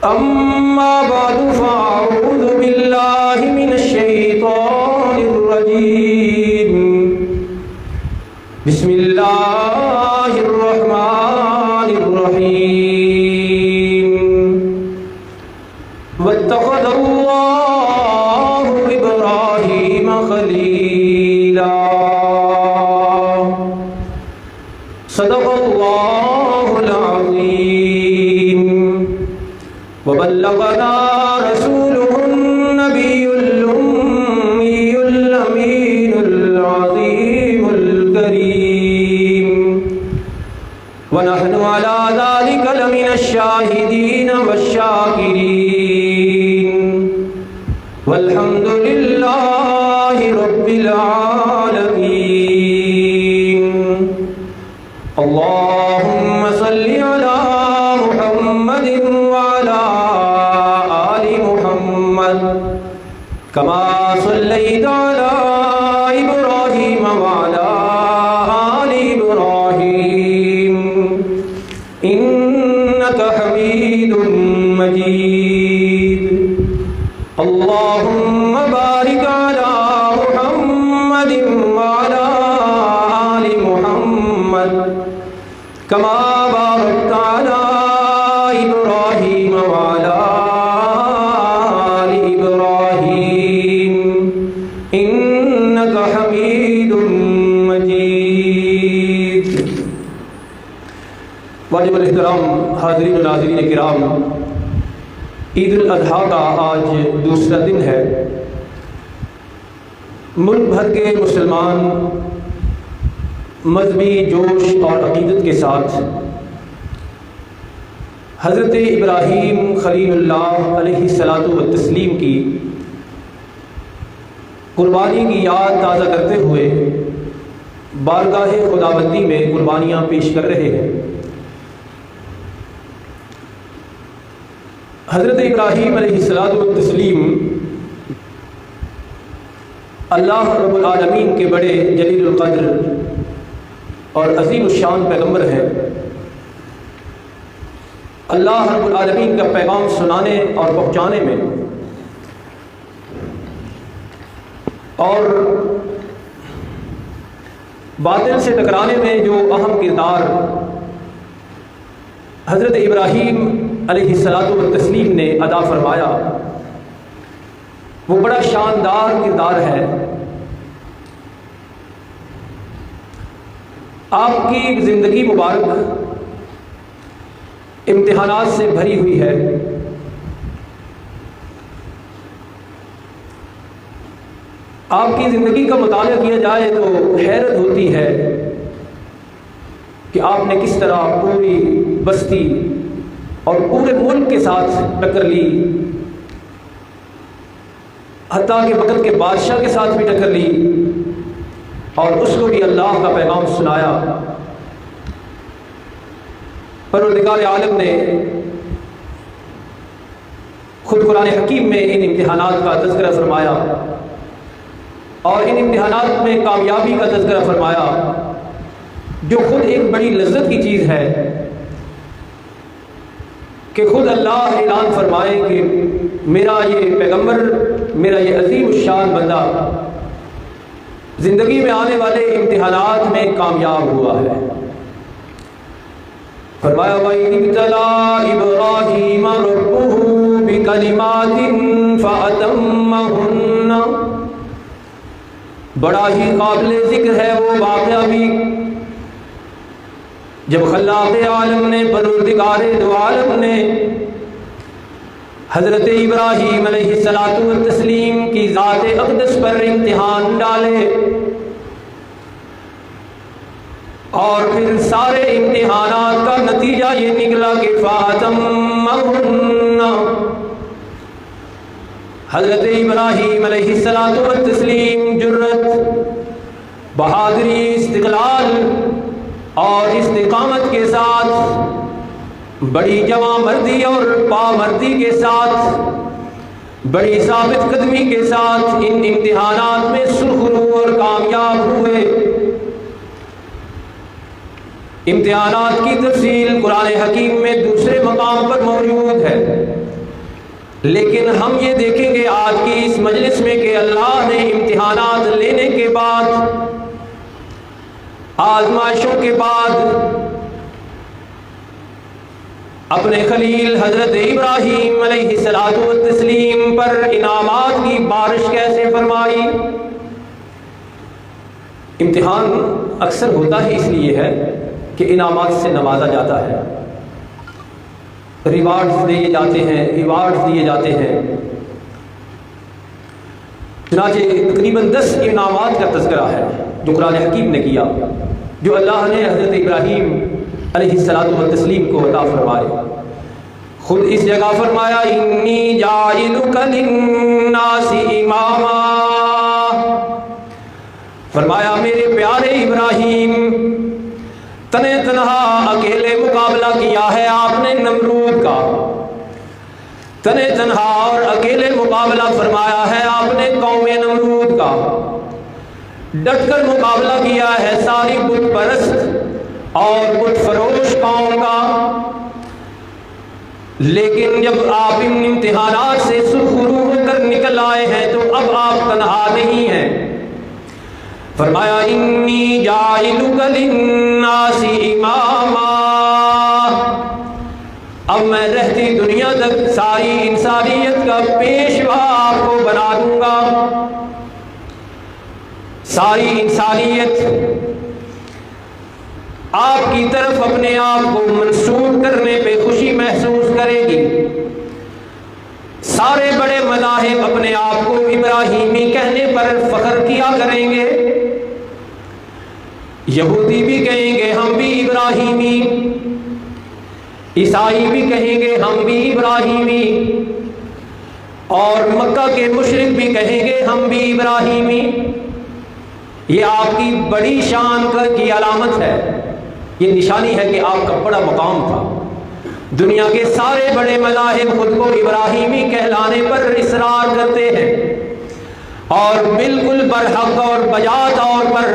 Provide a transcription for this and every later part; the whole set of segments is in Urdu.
أما بعد فأعوذ بالله من الشيطان الرجيم بسم الله الرحمن الرحيم واتخذ الله إبراهيم خليلا صدق الله العظيم وبلغنا رسوله النبي الأمي الأمين العظيم الكريم ونحن على ذلك لمن الشاهدين والشاكرين والحمد لله رب العالمين اللهم صل على محمد وعلى آل محمد كما صليت على إبراهيم وعلى آل إبراهيم إنك حميد مجيد اللهم بارك على محمد وعلى آل محمد كما باركت على إبراهيم وعلى آل إبراهيم إنك حميد مجيد. واجب الاحترام حاضرین و ناظرین کرام، عید الاضحیٰ کا آج دوسرا دن ہے. ملک بھر کے مسلمان مذہبی جوش اور عقیدت کے ساتھ حضرت ابراہیم خلیل اللہ علیہ الصلاۃ والتسلیم کی قربانی کی یاد تازہ کرتے ہوئے بارگاہ خداوندی میں قربانیاں پیش کر رہے ہیں. حضرت ابراہیم علیہ الصلاۃ والتسلیم اللہ رب العالمین کے بڑے جلیل القدر اور عظیم الشان پیغمبر ہیں. اللہ رب العالمین کا پیغام سنانے اور پہنچانے میں اور باطل سے ٹکرانے میں جو اہم کردار حضرت ابراہیم علیہ الصلاۃ والتسلیم نے ادا فرمایا، وہ بڑا شاندار کردار ہے. آپ کی زندگی مبارک امتحانات سے بھری ہوئی ہے. آپ کی زندگی کا مطالعہ کیا جائے تو حیرت ہوتی ہے کہ آپ نے کس طرح پوری بستی اور پورے ملک کے ساتھ ٹکر لی، حتیٰ کہ وقت کے بادشاہ کے ساتھ بھی ٹکر لی اور اس کو بھی اللہ کا پیغام سنایا. پروردگار عالم نے خود قرآن حکیم میں ان امتحانات کا تذکرہ فرمایا اور ان امتحانات میں کامیابی کا تذکرہ فرمایا، جو خود ایک بڑی لذت کی چیز ہے کہ خود اللہ اعلان فرمائے کہ میرا یہ پیغمبر، میرا یہ عظیم الشان بندہ زندگی میں آنے والے امتحانات میں کامیاب ہوا ہے. فرمایا وَإِذِ ابْتَلَىٰ إِبْرَاهِيمَ رَبُّهُ بِكَلِمَاتٍ فَأَتَمَّهُنَّ. بڑا ہی قابل ذکر ہے وہ واقعہ بھی جب خلاق عالم نے، پروردگار دو عالم نے حضرت ابراہیم علیہ الصلاۃ والتسلیم کی ذات اقدس پر امتحان ڈالے اور پھر سارے امتحانات کا نتیجہ یہ نکلا کہ فَأَتَمَّهُنَّ. حضرت ابراہیم علیہ الصلاۃ والتسلیم جرت، بہادری، استقلال اور استقامت کے ساتھ، بڑی جواں مردی اور پامردی کے ساتھ، بڑی ثابت قدمی کے ساتھ ان امتحانات میں سرخرو اور کامیاب ہوئے. امتحانات کی تفصیل قرآن حکیم میں دوسرے مقام پر موجود ہے. لیکن ہم یہ دیکھیں گے آج کی اس مجلس میں کہ اللہ نے امتحانات لینے کے بعد، آزمائشوں کے بعد اپنے خلیل حضرت ابراہیم علیہ الصلوۃ والتسلیم پر انعامات کی بارش کیسے فرمائی۔ امتحان اکثر ہوتا ہی اس لیے ہے کہ انعامات سے نوازا جاتا ہے، ریوارڈز دیے جاتے ہیں، ایوارڈز دیے جاتے ہیں۔ چنانچہ تقریباً 10 انعامات کا تذکرہ ہے جو قرآن حکیم نے کیا، جو اللہ نے حضرت ابراہیم علیہ الصلوۃ والتسلیم کو عطا فرمائے۔ خود اس جگہ فرمایا انی جاعلک للناس اماما، فرمایا میرے پیارے ابراہیم، تنہ تنہا اکیلے مقابلہ کیا ہے آپ نے نمرود کا، تنہ تنہا اور اکیلے مقابلہ فرمایا ہے آپ نے قوم نمرود کا، ڈٹ کر مقابلہ کیا ہے ساری بت پرست اور بت فروش قوم کا۔ لیکن جب آپ ان امتحانات سے سرخرو ہو کر نکل آئے ہیں تو اب آپ تنہا نہیں ہیں۔ فرمایا انی جاعلک للناس اماما، اب میں رہتی دنیا تک ساری انسانیت کا پیشوا آپ کو بنا دوں گا۔ ساری انسانیت آپ کی طرف اپنے آپ کو منسوب کرنے پہ خوشی محسوس کرے گی۔ سارے بڑے مذاہب اپنے آپ کو ابراہیمی کہنے پر فخر کیا کریں گے۔ یہودی بھی کہیں گے ہم بھی ابراہیمی، عیسائی بھی کہیں گے ہم بھی ابراہیمی، اور مکہ کے مشرک بھی کہیں گے ہم بھی ابراہیمی۔ یہ آپ کی بڑی شان کی علامت ہے، یہ نشانی ہے کہ آپ کا بڑا مقام تھا۔ دنیا کے سارے بڑے مذاہب خود کو ابراہیمی کہلانے پر اصرار کرتے ہیں، اور بالکل برحق اور بجا طور پر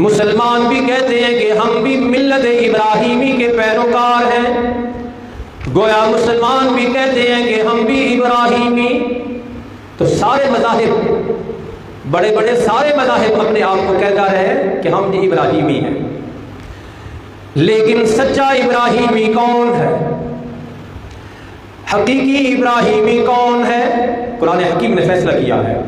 مسلمان بھی کہتے ہیں کہ ہم بھی ملت ابراہیمی کے پیروکار ہیں۔ گویا مسلمان بھی کہتے ہیں کہ ہم بھی ابراہیمی۔ تو سارے مذاہب، بڑے بڑے سارے مذاہب اپنے آپ کو کہتا رہے کہ ہم بھی ابراہیمی ہیں، لیکن سچا ابراہیمی کون ہے؟ حقیقی ابراہیمی کون ہے؟ قرآن حکیم نے فیصلہ کیا ہے،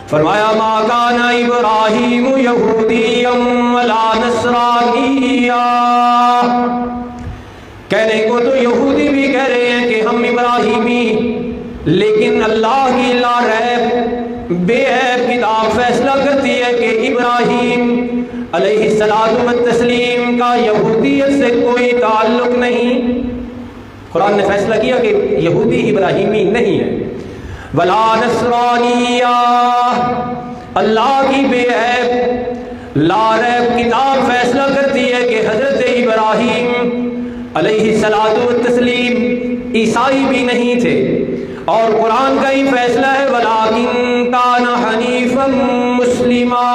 فرمایا ما کان ابراہیم یہودیا ولا نصرانیا۔ کہنے کو تو یہودی بھی کہہ رہے ہیں کہ ہم ابراہیمی، لیکن اللہ کی لا ریب بے عیب کتاب فیصلہ کرتی ہے کہ ابراہیم علیہ الصلوۃ والتسلیم کا یہودیت سے کوئی تعلق نہیں۔ قرآن نے فیصلہ کیا کہ یہودی ابراہیمی نہیں ہے۔ ولا نصرانیہ، اللہ کی بے عیب لا ریب کتاب فیصلہ کرتی ہے کہ حضرت ابراہیم علیہ الصلوۃ والتسلیم عیسائی بھی نہیں تھے، اور قرآن کا ہی فیصلہ ہے وَلَٰكِن كَانَ حَنِيفًا مُسْلِمًا۔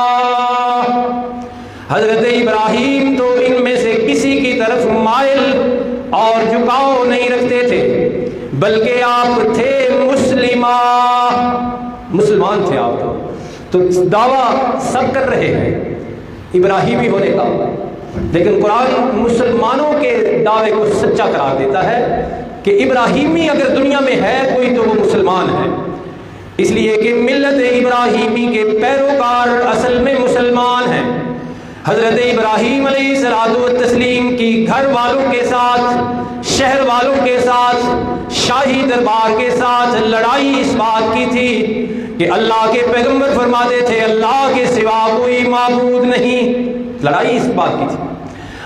حضرت ابراہیم تو ان میں سے کسی کی طرف مائل اور جھکاؤ نہیں رکھتے تھے، بلکہ آپ تھے مسلمان تھے آپ تو دعویٰ سب کر رہے ہیں ابراہیمی ہونے کا، لیکن قرآن مسلمانوں کے دعوے کو سچا قرار دیتا ہے کہ ابراہیمی اگر دنیا میں ہے کوئی تو وہ مسلمان ہے، اس لیے کہ ملت ابراہیمی کے پیروکار اصل میں مسلمان ہیں۔ حضرت ابراہیم علیہ الصلوۃ والتسلیم کی گھر والوں کے ساتھ، شہر والوں کے ساتھ، شاہی دربار کے ساتھ لڑائی اس بات کی تھی کہ اللہ کے پیغمبر فرماتے تھے اللہ کے سوا کوئی معبود نہیں، لڑائی اس بات کی تھی۔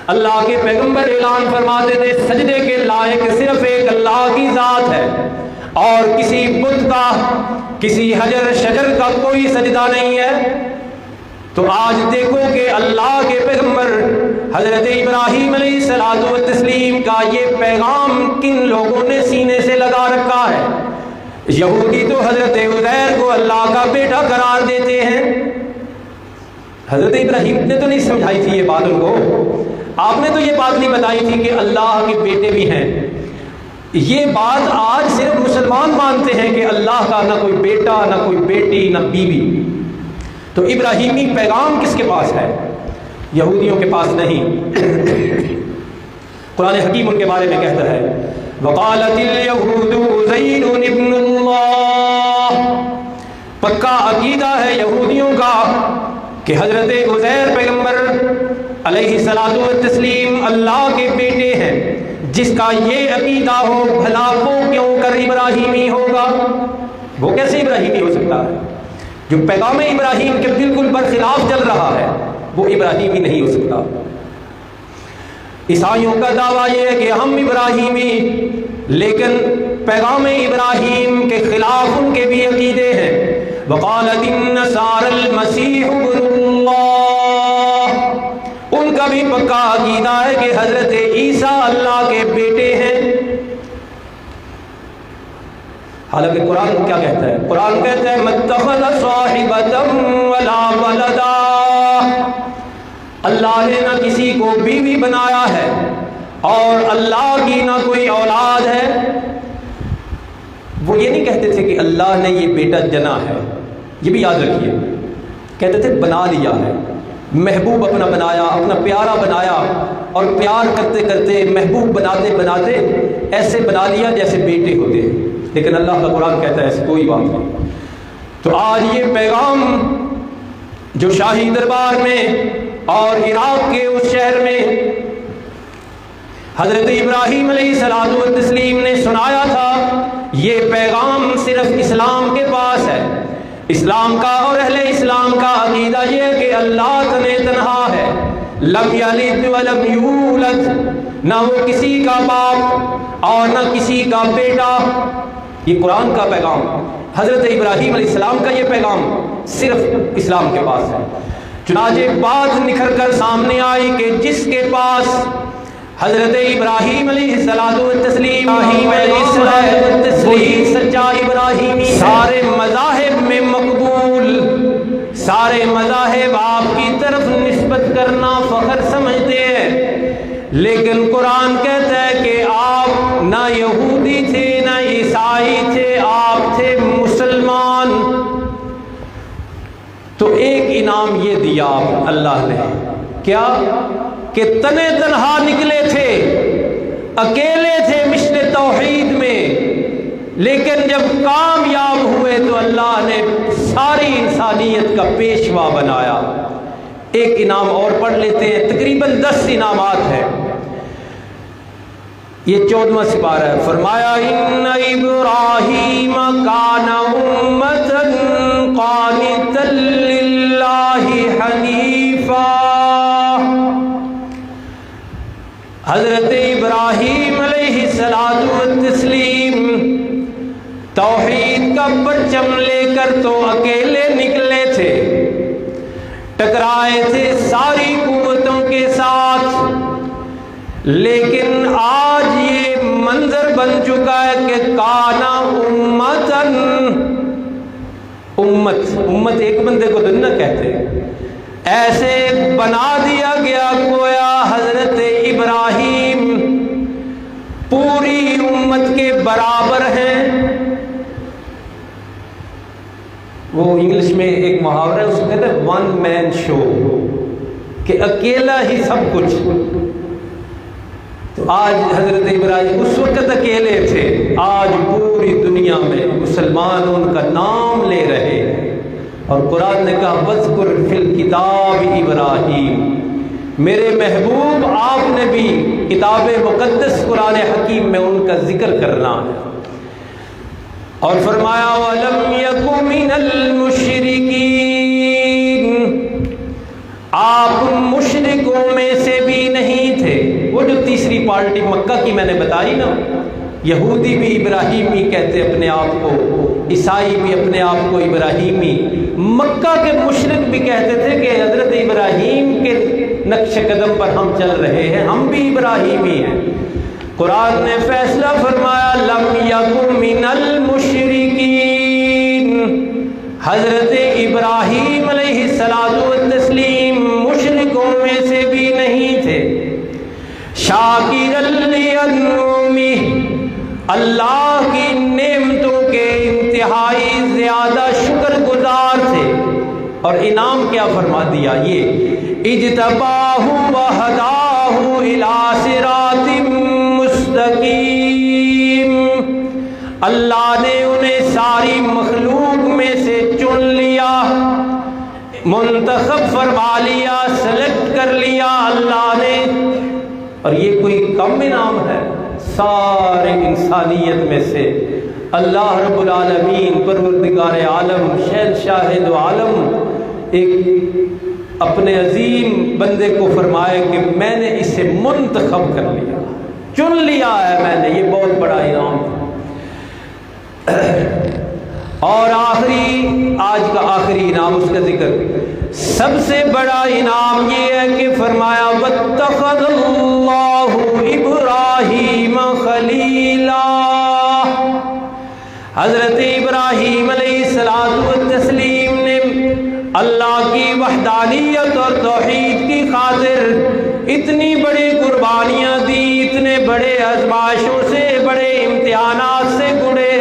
اللہ کے پیغمبر اعلان فرماتے تھے سجدے کے لائق صرف ایک اللہ کی ذات ہے، اور کسی بت کا، کسی حجر شجر کا کوئی سجدہ نہیں ہے۔ تو آج دیکھو کہ اللہ کے پیغمبر حضرت ابراہیم علیہ الصلوۃ والتسلیم کا یہ پیغام کن لوگوں نے سینے سے لگا رکھا ہے۔ یہودی تو حضرت عزیر کو اللہ کا بیٹا قرار دیتے ہیں۔ حضرت ابراہیم نے تو نہیں سمجھائی تھی یہ بات ان کو، آپ نے تو یہ بات نہیں بتائی تھی کہ اللہ کے بیٹے بھی ہیں۔ یہ بات آج صرف مسلمان مانتے ہیں کہ اللہ کا نہ کوئی بیٹا، نہ کوئی بیٹی، نہ بیوی۔ تو ابراہیمی پیغام کس کے پاس ہے؟ یہودیوں کے پاس نہیں۔ قرآن حکیم ان کے بارے میں کہتا ہے وقالت اليہود عزیر ابن اللہ، پکا عقیدہ ہے یہودیوں کا کہ حضرت عزیر پیغمبر علیہ الصلوۃ والتسلیم اللہ کے بیٹے ہیں۔ جس کا یہ عقیدہ ہو بھلا وہ کیوں کر ابراہیمی ہوگا؟ وہ کیسے ابراہیمی ہو سکتا ہے؟ جو پیغام ابراہیم کے بالکل برخلاف چل رہا ہے وہ ابراہیمی نہیں ہو سکتا۔ عیسائیوں کا دعویٰ یہ ہے کہ ہم ابراہیمی، لیکن پیغام ابراہیم کے خلاف ان کے بھی عقیدے ہیں۔ وقالت النصارى المسیح ابن اللہ، ان کا بھی پکا عقیدہ ہے کہ حضرت عیسیٰ اللہ کے بیٹے ہیں۔ حالانکہ قرآن کیا کہتا ہے؟ قرآن کہتا ہے مَتَّخَذَ صَاحِبَةً وَلَا وَلَدًا، اللہ نے نہ کسی کو بیوی بنایا ہے اور اللہ کی نہ کوئی اولاد ہے۔ وہ یہ نہیں کہتے تھے کہ اللہ نے یہ بیٹا جنا ہے، یہ بھی یاد رکھیے، کہتے تھے بنا لیا ہے، محبوب اپنا بنایا، اپنا پیارا بنایا، اور پیار کرتے کرتے محبوب بناتے بناتے ایسے بنا لیا جیسے بیٹے ہوتے ہیں۔ لیکن اللہ کا قرآن کہتا ہے ایسی کوئی بات نہیں۔ تو آج یہ پیغام جو شاہی دربار میں اور عراق کے اس شہر میں حضرت ابراہیم علیہ الصلوۃ والتسلیم نے سنایا تھا، یہ پیغام صرف اسلام کے پاس ہے۔ اسلام کا اور اہل اسلام کا عقیدہ یہ ہے کہ اللہ تنہا ہے، لم یلد ولم یولد، نہ وہ کسی کا باپ اور نہ کسی کا بیٹا۔ یہ قرآن کا پیغام، حضرت ابراہیم علیہ السلام کا یہ پیغام صرف اسلام کے پاس ہے۔ چنانچہ بات نکھر کر سامنے آئی کہ جس کے پاس حضرت ابراہیم علیہ السلام وہی سچا ابراہیمی، سارے مذاہب میں مقبول، سارے مذاہب آپ کی طرف نسبت کرنا فخر سمجھتے ہیں، لیکن قرآن کہتا ہے کہ آپ نہ یہودی تھے نہ عیسائی تھے، آپ تھے مسلمان۔ تو ایک انعام یہ دیا اللہ نے، کیا کہ تنے تنہا نکلے تھے، اکیلے تھے مشن توحید میں، لیکن جب کامیاب ہوئے تو اللہ نے ساری انسانیت کا پیشوا بنایا۔ ایک انعام اور پڑھ لیتے ہیں، تقریباً 10 انعامات ہیں۔ یہ 14واں سپارہ ہے۔ فرمایا ان ابراہیم کان امۃ قانتا للہ حنیفا، حضرت ابراہیم علیہ الصلوۃ والتسلیم توحید کا پرچم لے کر تو اکیلے نکلے تھے، ٹکرائے تھے ساری قوتوں کے ساتھ، لیکن آج یہ منظر بن چکا ہے کہ کانا امتن، امت ایک بندے کو تو نہ کہتے، ایسے بنا دیا گیا گویا حضرت ابراہیم پوری امت کے برابر ہیں۔ وہ انگلش میں ایک محاورہ ہے، اس کو کہتے ہیں ون مین شو، کہ اکیلا ہی سب کچھ۔ تو آج حضرت ابراہیم اس وقت اکیلے تھے، آج پوری دنیا میں مسلمان ان کا نام لے رہے ہیں۔ اور قرآن نے کہا وَاذْكُرْ فِي الْكِتَابِ ابراہیم، میرے محبوب آپ نے بھی کتاب مقدس قرآن حکیم میں ان کا ذکر کرنا ہے۔ اور فرمایا وَلَمْ يَكُ مِنَ الْمُشْرِكِينَ، آپ مشرکوں میں سے بھی نہیں تھے۔ وہ جو تیسری پارٹی مکہ کی میں نے بتائی نا، یہودی بھی ابراہیمی کہتے اپنے آپ کو، عیسائی بھی اپنے آپ کو ابراہیمی، مکہ کے مشرک بھی کہتے تھے کہ حضرت ابراہیم کے نقش قدم پر ہم چل رہے ہیں، ہم بھی ابراہیمی ہیں۔ قرآن نے فیصلہ فرمایا لم یکن من المشرکین، حضرت ابراہیم علیہ الصلوۃ والتسلیم مشرکوں میں سے بھی نہیں تھے۔ شاکرا لانعمہ، اللہ کی نعمتوں کے انتہائی زیادہ شکر گزار تھے، اور انعام کیا فرما دیا؟ یہ اجتباہ وہداہ الی صراط مستقیم، اللہ نے انہیں ساری مخلوق میں سے چن لیا، منتخب فرما لیا، سلیکٹ کر لیا اللہ نے۔ اور یہ کوئی کم انعام ہے؟ سارے انسانیت میں سے اللہ رب العالمین پروردگار عالم شہنشاہ دو عالم ایک اپنے عظیم بندے کو فرمائے کہ میں نے اسے منتخب کر لیا، چن لیا ہے میں نے، یہ بہت بڑا انعام تھا۔ اور آج کا آخری انعام، اس کا ذکر، سب سے بڑا انعام یہ ہے کہ فرمایا واتخذ اللہ ابراہیم خلیلا، حضرت ابراہیم علیہ الصلوۃ والتسلیم نے اللہ کی وحدانیت اور توحید کی خاطر اتنی بڑی قربانیاں دی، اتنے بڑے آزمائشوں سے، بڑے امتحانات سے گزرے،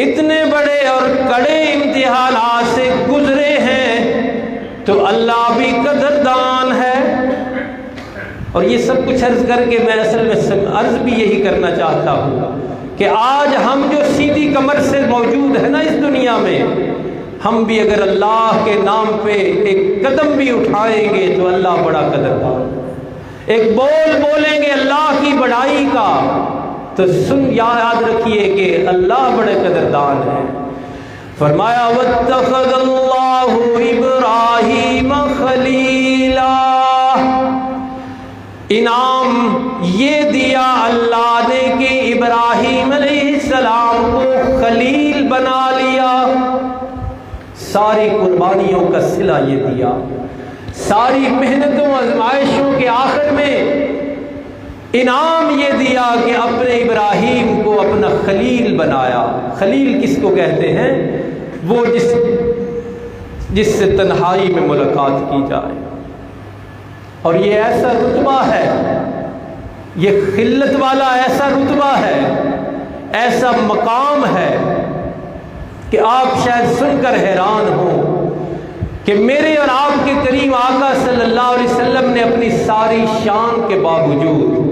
اتنے بڑے اور کڑے امتحانات سے گزرے ہیں، تو اللہ بھی قدردان ہے۔ اور یہ سب کچھ عرض کر کے میں اصل میں عرض بھی یہی کرنا چاہتا ہوں کہ آج ہم جو سیدھی کمر سے موجود ہیں نا اس دنیا میں، ہم بھی اگر اللہ کے نام پہ ایک قدم بھی اٹھائیں گے تو اللہ بڑا قدردان، ایک بول بولیں گے اللہ کی بڑائی کا تو یاد رکھیے کہ اللہ بڑے قدردان ہے۔ فرمایا واتخذ اللہ ابراہیم خلیلا، انعام یہ دیا اللہ نے کہ ابراہیم علیہ السلام کو خلیل بنا لیا، ساری قربانیوں کا صلہ یہ دیا، ساری محنتوں آزمائشوں کے آخر میں انعام یہ دیا کہ اپنے ابراہیم کو اپنا خلیل بنایا۔ خلیل کس کو کہتے ہیں؟ وہ جس سے تنہائی میں ملاقات کی جائے، اور یہ ایسا رتبہ ہے، یہ خلت والا ایسا رتبہ ہے، ایسا مقام ہے کہ آپ شاید سن کر حیران ہوں کہ میرے اور آپ کے کریم آقا صلی اللہ علیہ وسلم نے اپنی ساری شان کے باوجود،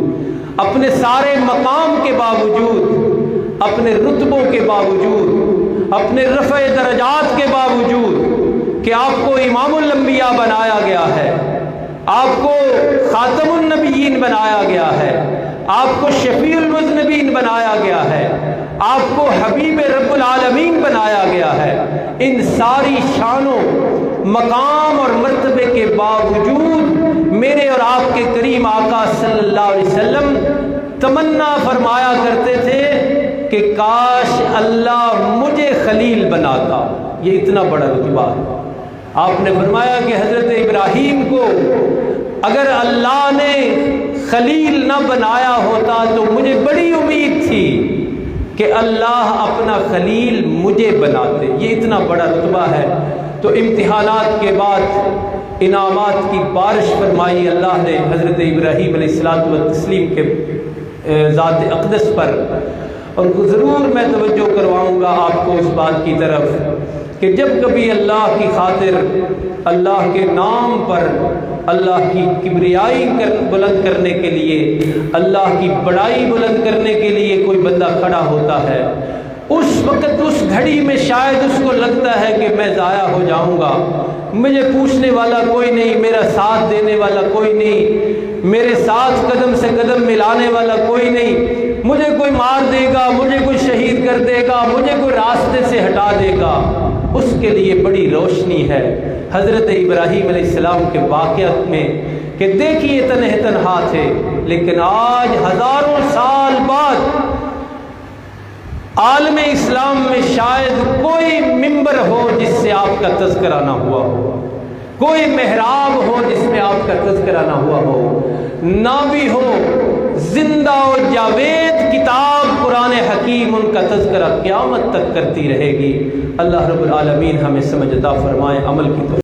اپنے سارے مقام کے باوجود، اپنے رتبوں کے باوجود، اپنے رفع درجات کے باوجود کہ آپ کو امام الانبیاء بنایا گیا ہے، آپ کو خاتم النبیین بنایا گیا ہے، آپ کو شفیع المذنبین بنایا گیا ہے، آپ کو حبیب رب العالمین بنایا گیا ہے، ان ساری شانوں، مقام اور مرتبے کے باوجود میرے اور آپ کے کریم آقا صلی اللہ علیہ وسلم تمنا فرمایا کرتے تھے کہ کاش اللہ مجھے خلیل بناتا۔ یہ اتنا بڑا رتبہ ہے۔ آپ نے فرمایا کہ حضرت ابراہیم کو اگر اللہ نے خلیل نہ بنایا ہوتا تو مجھے بڑی امید تھی کہ اللہ اپنا خلیل مجھے بناتے۔ یہ اتنا بڑا رتبہ ہے۔ تو امتحانات کے بعد انعامات کی بارش فرمائی اللہ نے حضرت ابراہیم علیہ الصلوۃ والتسلیم کے ذات اقدس پر، اور ضرور میں توجہ کرواؤں گا آپ کو اس بات کی طرف کہ جب کبھی اللہ کی خاطر، اللہ کے نام پر، اللہ کی کبریائی بلند کرنے کے لیے، اللہ کی بڑائی بلند کرنے کے لیے کوئی بندہ کھڑا ہوتا ہے، اس وقت اس گھڑی میں شاید اس کو لگتا ہے کہ میں ضائع ہو جاؤں گا، مجھے پوچھنے والا کوئی نہیں، میرا ساتھ دینے والا کوئی نہیں، میرے ساتھ قدم سے قدم ملانے والا کوئی نہیں، مجھے کوئی مار دے گا، مجھے کوئی شہید کر دے گا، مجھے کوئی راستے سے ہٹا دے گا۔ اس کے لیے بڑی روشنی ہے حضرت ابراہیم علیہ السلام کے واقعات میں کہ دیکھیے تنہا تھے، لیکن آج ہزاروں سال بعد عالم اسلام میں شاید کوئی ممبر ہو جس سے آپ کا تذکرہ نہ ہوا ہو، کوئی محراب ہو جس میں آپ کا تذکرہ نہ ہوا ہو، نہ بھی ہو زندہ و جاوید کتاب قرآن حکیم ان کا تذکرہ قیامت تک کرتی رہے گی۔ اللہ رب العالمین ہمیں سمجھ عطا فرمائے، عمل کی توفیق